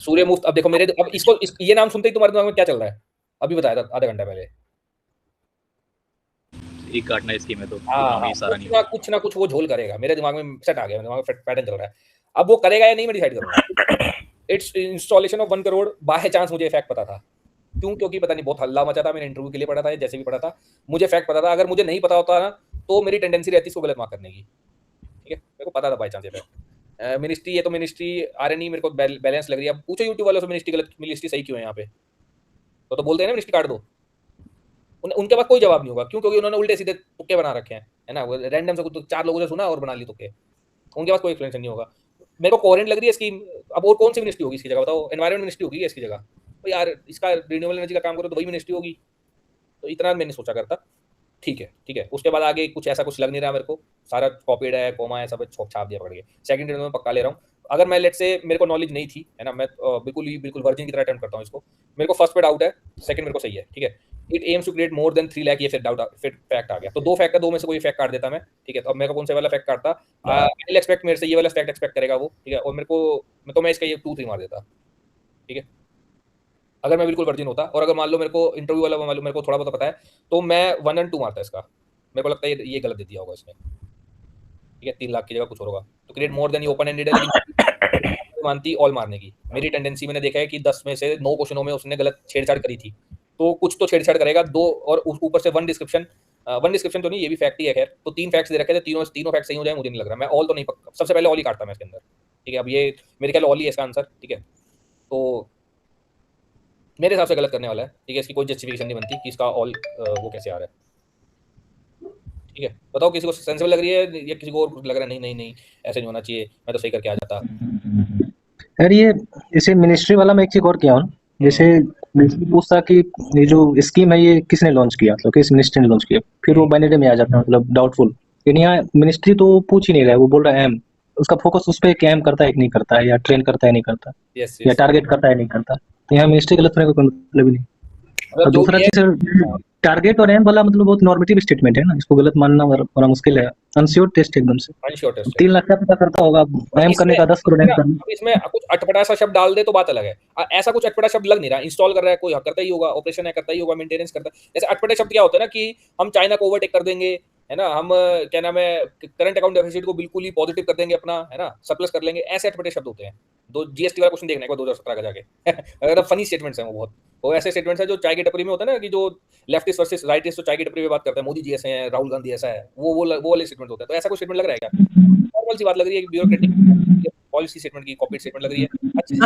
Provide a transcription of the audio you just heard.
सूर्य मुफ्त। अब देखो मेरे, अब इसको ये नाम सुनते ही तुम्हारे दिमाग में क्या चल रहा है? अभी बताया था आधा घंटा पहले। एक काटना स्कीम है तो हाँ पुराना हाँ, ही सारा नहीं होगा। कुछ ना कुछ वो झोल करेगा। मेरे दिमाग में सेट आ गया, मेरे दिमाग में पैटर्न चल रहा है। अब वो करेगा या नहीं मैं डिसाइड करूंगा। It's installation of 1 crore. By chance मुझे फैक्ट पता था। क्यों? क्योंकि पता नहीं बहुत हल्ला मचा था, मैंने इंटरव्यू के लिए पढ़ा था, जैसे भी पढ़ा था मुझे फैक्ट पता था। अगर मुझे नहीं पता होता ना तो मेरी टेंडेंसी रहती इसको गलत मार्क करने की। ठीक है, मेरे को पता था बाई चांस ये फैक्ट। मिनिस्ट्री, ये तो मिनिस्ट्री आरएनई मेरे को बैलेंस लग रही है। अब पूछो यूट्यूब वालों से मिनिस्ट्री गलत, मिनिस्ट्री सही क्यों है यहाँ पे? तो बोलते हैं ना मिनिस्ट्री काट दो। उनके पास कोई जवाब नहीं होगा। क्यों? क्योंकि उन्होंने उल्टे सीधे तुक्के बना रखे हैं, है ना। रैंडम से कुछ 4 लोगों से सुना और बना ली तुक्के। उनके पास कोई एक्सप्लेनेशन नहीं होगा। मेरे को कोहेरेंट लग रही है स्कीम। अब और कौन सी मिनिस्ट्री होगी इसकी जगह बताओ? एनवायरमेंट मिनिस्ट्री होगी इसकी जगह? तो यार इसका रिन्यूएबल एनर्जी का काम करो तो वही मिनिस्ट्री होगी। तो इतना मैंने सोचा करता। ठीक है, ठीक है। उसके बाद आगे कुछ ऐसा कुछ लग नहीं रहा मेरे को। सारा कॉपीड है, कोमा है, सब छाप छाप दिया पकड़ के। सेकंड ईयर में पक्का ले रहा हूँ। अगर मैं लेट से मेरे को नॉलेज नहीं थी, है ना, मैं बिल्कुल वर्जिन की तरह अटेम्प्ट करता हूँ इसको। मेरे को फर्स्ट पे डाउट है, सेकंड मेरे को सही है, ठीक है। It aims to create more than 3 lakh, ये फिर डाउट, फिर फैक्ट आ गया। तो 2 फैक्ट है, 2 में से कोई फैक्ट काट देता मैं, ठीक है। तो अब मेरे को कौन से वाला फैक्ट काटता? आई एक्सपेक्ट मेरे से ये वाला फैक्ट एक्सपेक्ट करेगा वो, ठीक है। और मेरे को, तो मैं इसका ये 2 3 मार देता, ठीक है। अगर मैं बिल्कुल वर्जिन होता और अगर मान लो मेरे को इंटरव्यू वाला मान लो मेरे को थोड़ा बहुत पता है, तो मैं 1 एंड 2 मारता इसका। मेरे को लगता है ये गलत दे दिया होगा इसने, ठीक है। 3 लाख की जगह कुछ और होगा। तो क्रिएट मोर देन ये ओपन एंडेड है, लेकिन मानती ऑल मारने की। मेरी टेंडेंसी मैंने देखा है कि 10 में से 9 क्वेश्चनों में उसने गलत छेड़छाड़ करी थी। तो कुछ तो छेड़छाड़ करेगा। 2 और ऊपर से 1 डिस्क्रिप्शन। 1 डिस्क्रिप्शन तो नहीं, ये भी फैक्ट ही है खैर। तो 3 फैक्ट्स दे रखे थे, तीनों फैक्ट सही हो जाए मुझे नहीं लग रहा। मैं ऑल तो नहीं पक्का, सबसे पहले ऑल ही काटता मैं इसके अंदर, ठीक है। अब ये मेरे ख्याल ऑल ही है इसका आंसर, ठीक है। तो मेरे हिसाब से गलत करने वाला है, ठीक है। इसकी कोई जस्टिफिकेशन नहीं बनती कि इसका ऑल वो कैसे आ रहा है, ठीक है। बताओ किसी को सेंसिबल लग रही है या किसी को और लग रहा है नहीं नहीं नहीं ऐसे नहीं होना चाहिए, मैं तो सही करके आ जाता। यार ये इसे मिनिस्ट्री वाला मैं एक चीज और किया हूँ। जैसे मिनिस्ट्री पूछता कि ये जो स्कीम है ये किसने लॉन्च किया, मतलब किस मिनिस्ट्री ने लॉन्च किया, फिर वो बाइनरी में आ जाता है, मतलब डाउटफुल। लेकिन यहाँ मिनिस्ट्री तो पूछ ही नहीं रहा है, वो बोल रहा है एम। उसका फोकस उस पर एम करता है कि नहीं करता है, या ट्रेन करता है नहीं करता, यस या यस। टारगेट करता है नहीं करता। तो यहाँ मिनिस्ट्री गलत होने का कोई मतलब ही नहीं। मतलब और जो दूसरा भी है। चीज, टारगेट और एम वाला मतलब बहुत नॉर्मेटिव स्टेटमेंट है ना, इसको गलत मानना बड़ा मुश्किल है। अनश्योर टेस्ट एकदम से। अनश्योर टेस्ट है। 3 लाख का पता करता होगा, एम करने का 10 करोड़ एम करना। अब इसमें कुछ अटपटा सा शब्द डाल दे तो बात अलग है। ऐसा कुछ अटपटा शब्द लग नहीं रहा। इंस्टॉल कर रहा है कोई, करता ही होगा। ऑपरेशन है, करता ही होगा। मेंटेनेंस करता है। जैसे अटपटे शब्द क्या होता है ना कि हम चाइना को ओवरटेक कर देंगे, है ना। हम क्या नाम है, करंट अकाउंट डेफिसिट को बिल्कुल ही पॉजिटिव कर देंगे अपना, है ना, सरप्लस कर लेंगे। ऐसे अटपटे शब्द होते हैं। दो जीएसटी वाला क्वेश्चन देखने को 2017 का जाके अगर फनी स्टेटमेंट्स हैं वो बहुत। वो ऐसे स्टेटमेंट्स हैं जो चाय की टपरी में होता है ना, कि जो लेफ्टिस्ट वर्सेस राइटिस्ट तो चाय की टपरी में बात करते हैं, मोदी जी ऐसे हैं, राहुल गांधी ऐसा है, वो वाले स्टेटमेंट होते हैं। तो ऐसा कोई स्टेटमेंट लग रहा है क्या? नॉर्मल सी बात लग रही है, ब्यूरोक्रेटिक पॉलिसी स्टेटमेंट की कॉपी स्टेटमेंट लग रही है, अच्छी सी